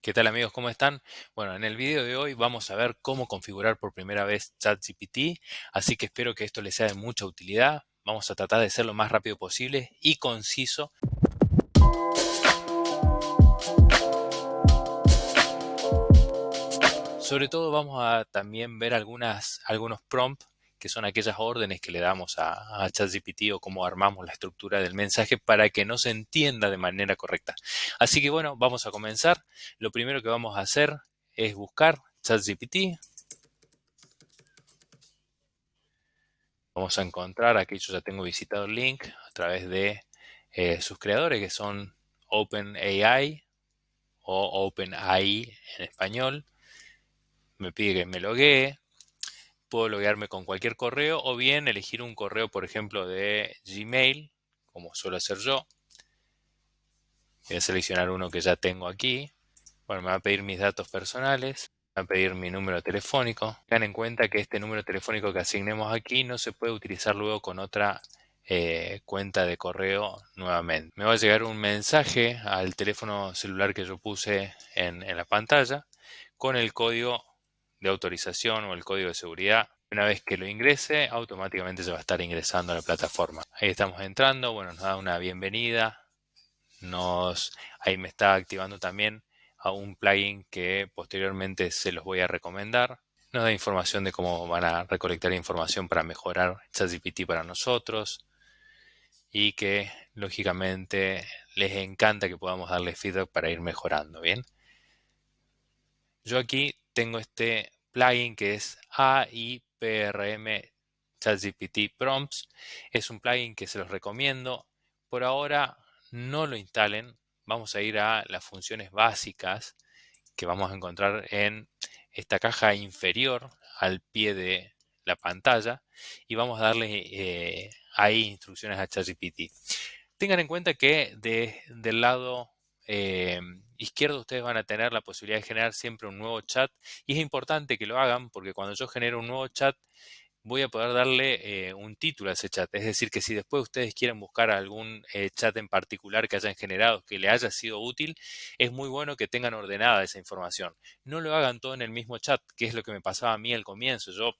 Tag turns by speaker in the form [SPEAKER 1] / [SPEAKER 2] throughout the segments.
[SPEAKER 1] ¿Qué tal amigos? ¿Cómo están? Bueno, en el video de hoy vamos a ver cómo configurar por primera vez ChatGPT, así que espero que esto les sea de mucha utilidad. Vamos a tratar de ser lo más rápido posible y conciso. Sobre todo vamos a también ver algunos prompts, que son aquellas órdenes que le damos a ChatGPT o cómo armamos la estructura del mensaje para que no se entienda de manera correcta. Así que bueno, vamos a comenzar. Lo primero que vamos a hacer es buscar ChatGPT. Vamos a encontrar, aquí yo ya tengo visitado el link a través de sus creadores, que son OpenAI o OpenAI en español. Me pide que me loguee. Puedo loguearme con cualquier correo o bien elegir un correo, por ejemplo, de Gmail, como suelo hacer yo. Voy a seleccionar uno que ya tengo aquí. Bueno, me va a pedir mis datos personales. Me va a pedir mi número telefónico. Tengan en cuenta que este número telefónico que asignemos aquí no se puede utilizar luego con otra cuenta de correo nuevamente. Me va a llegar un mensaje al teléfono celular que yo puse en la pantalla con el código de autorización o el código de seguridad. Una vez que lo ingrese, automáticamente se va a estar ingresando a la plataforma. Ahí estamos entrando, bueno, nos da una bienvenida. Ahí me está activando también a un plugin que posteriormente se los voy a recomendar. Nos da información de cómo van a recolectar información para mejorar ChatGPT para nosotros y que lógicamente les encanta que podamos darle feedback para ir mejorando, ¿bien? Yo aquí tengo este plugin que es AIPRM ChatGPT Prompts. Es un plugin que se los recomiendo. Por ahora no lo instalen. Vamos a ir a las funciones básicas que vamos a encontrar en esta caja inferior al pie de la pantalla y vamos a darle ahí instrucciones a ChatGPT. Tengan en cuenta que del lado izquierdo ustedes van a tener la posibilidad de generar siempre un nuevo chat y es importante que lo hagan porque cuando yo genero un nuevo chat voy a poder darle un título a ese chat. Es decir, que si después ustedes quieren buscar algún chat en particular que hayan generado, que le haya sido útil, es muy bueno que tengan ordenada esa información. No lo hagan todo en el mismo chat, que es lo que me pasaba a mí al comienzo. Yo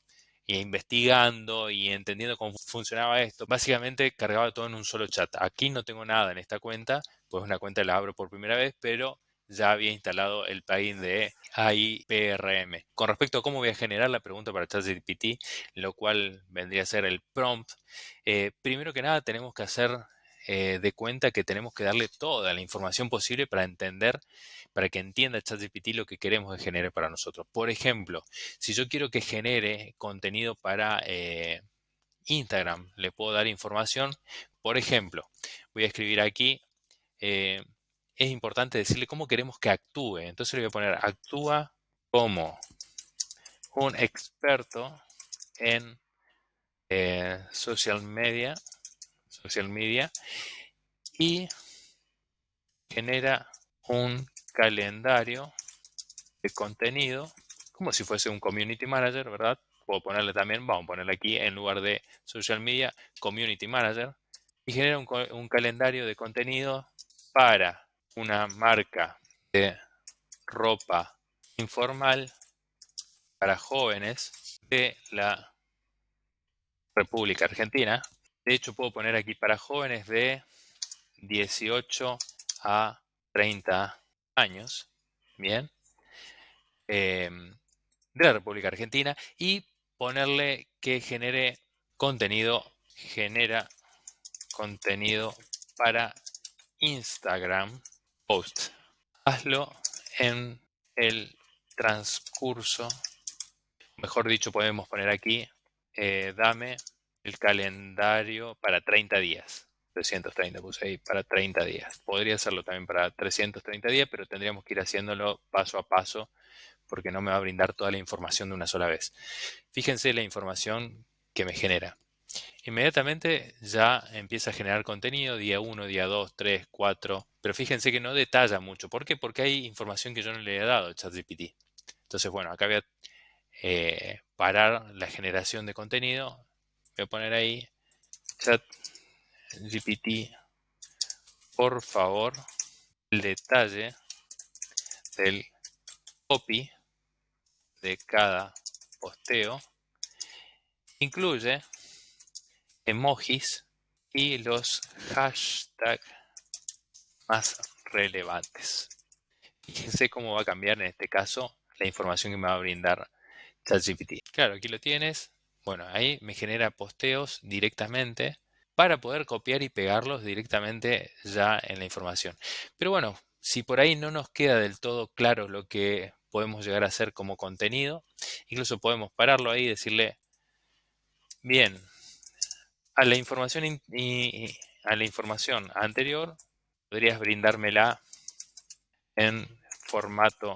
[SPEAKER 1] investigando y entendiendo cómo funcionaba esto, básicamente cargaba todo en un solo chat. Aquí no tengo nada en esta cuenta, pues una cuenta la abro por primera vez, pero ya había instalado el plugin de AIPRM. Con respecto a cómo voy a generar la pregunta para ChatGPT, lo cual vendría a ser el prompt, primero que nada tenemos que hacer de cuenta que tenemos que darle toda la información posible para entender, para que entienda ChatGPT lo que queremos que genere para nosotros. Por ejemplo, si yo quiero que genere contenido para Instagram, le puedo dar información. Por ejemplo, voy a escribir aquí, eh, es importante decirle cómo queremos que actúe. Entonces le voy a poner actúa como un experto en social media y genera un calendario de contenido como si fuese un community manager, ¿verdad? Puedo ponerle también, vamos a ponerle aquí en lugar de social media, community manager y genera un calendario de contenido para una marca de ropa informal para jóvenes de la República Argentina. De hecho, puedo poner aquí para jóvenes de 18 a 30 años, bien, de la República Argentina y ponerle que genera contenido para Instagram post. Hazlo en el transcurso, mejor dicho, podemos poner aquí, dame el calendario para 30 días. 330 puse ahí, para 30 días. Podría hacerlo también para 330 días, pero tendríamos que ir haciéndolo paso a paso porque no me va a brindar toda la información de una sola vez. Fíjense la información que me genera. Inmediatamente ya empieza a generar contenido, día 1, día 2, 3, 4, pero fíjense que no detalla mucho. ¿Por qué? Porque hay información que yo no le he dado a ChatGPT. Entonces, bueno, acá voy a parar la generación de contenido. Voy a poner ahí ChatGPT, por favor, el detalle del copy de cada posteo incluye emojis y los hashtags más relevantes. Fíjense cómo va a cambiar en este caso la información que me va a brindar ChatGPT. Claro, aquí lo tienes. Bueno, ahí me genera posteos directamente para poder copiar y pegarlos directamente ya en la información. Pero bueno, si por ahí no nos queda del todo claro lo que podemos llegar a hacer como contenido, incluso podemos pararlo ahí y decirle, bien, a la información, a la información anterior, podrías brindármela en formato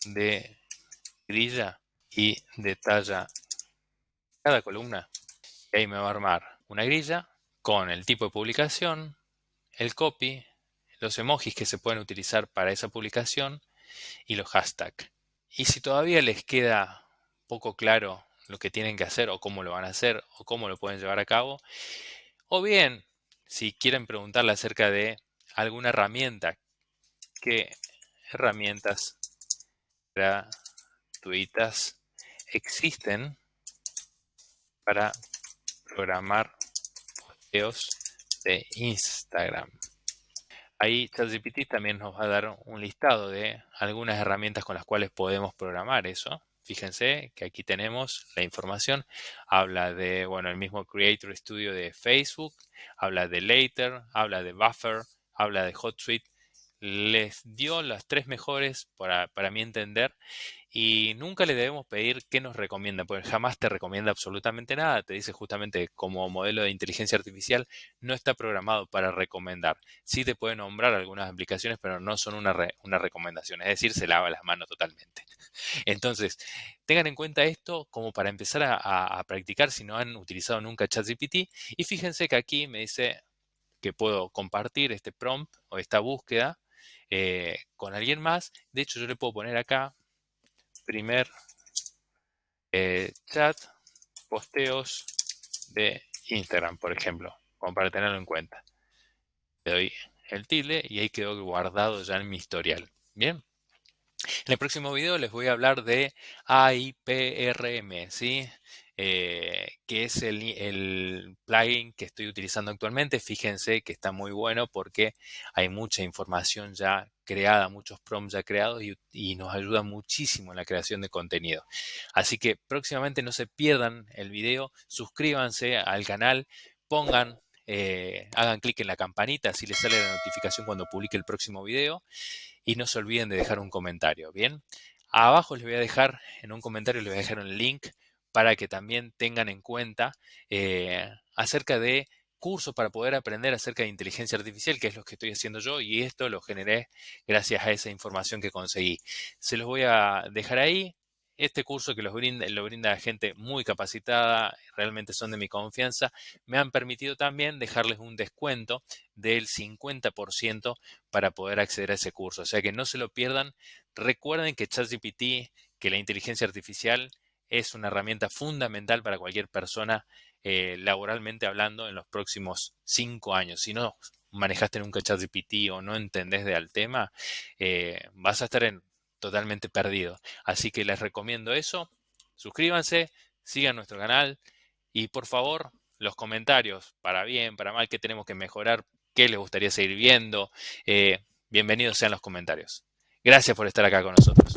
[SPEAKER 1] de grilla y detalla cada columna. Y ahí me va a armar una grilla con el tipo de publicación, el copy, los emojis que se pueden utilizar para esa publicación y los hashtags. Y si todavía les queda poco claro lo que tienen que hacer o cómo lo van a hacer o cómo lo pueden llevar a cabo, o bien si quieren preguntarle acerca de alguna herramienta, qué herramientas gratuitas existen para programar posteos de Instagram. Ahí ChatGPT también nos va a dar un listado de algunas herramientas con las cuales podemos programar eso. Fíjense que aquí tenemos la información. Habla de, bueno, el mismo Creator Studio de Facebook, habla de Later, habla de Buffer, habla de HotSuite. Les dio las tres mejores para mi entender y nunca le debemos pedir qué nos recomienda, porque jamás te recomienda absolutamente nada. Te dice justamente como modelo de inteligencia artificial no está programado para recomendar. Sí te puede nombrar algunas aplicaciones, pero no son una recomendación. Es decir, se lava las manos totalmente. Entonces, tengan en cuenta esto como para empezar a practicar si no han utilizado nunca ChatGPT. Y fíjense que aquí me dice que puedo compartir este prompt o esta búsqueda con alguien más. De hecho, yo le puedo poner acá primer chat, posteos de Instagram, por ejemplo, como para tenerlo en cuenta. Le doy el tilde y ahí quedó guardado ya en mi historial. Bien. En el próximo video les voy a hablar de AIPRM, ¿sí? Que es el plugin que estoy utilizando actualmente. Fíjense que está muy bueno porque hay mucha información ya creada, muchos prompts ya creados y nos ayuda muchísimo en la creación de contenido. Así que próximamente no se pierdan el video, suscríbanse al canal, hagan clic en la campanita así les sale la notificación cuando publique el próximo video. Y no se olviden de dejar un comentario, ¿bien? Abajo les voy a dejar, en un comentario les voy a dejar un link para que también tengan en cuenta acerca de cursos para poder aprender acerca de inteligencia artificial, que es lo que estoy haciendo yo, y esto lo generé gracias a esa información que conseguí. Se los voy a dejar ahí. Este curso que lo brinda gente muy capacitada, realmente son de mi confianza, me han permitido también dejarles un descuento del 50% para poder acceder a ese curso. O sea que no se lo pierdan. Recuerden que ChatGPT, que la inteligencia artificial es una herramienta fundamental para cualquier persona laboralmente hablando en los próximos 5 años. Si no manejaste nunca ChatGPT o no entendés del tema, vas a estar totalmente perdido. Así que les recomiendo eso. Suscríbanse, sigan nuestro canal y por favor los comentarios, para bien, para mal, qué tenemos que mejorar, qué les gustaría seguir viendo. Bienvenidos sean los comentarios. Gracias por estar acá con nosotros.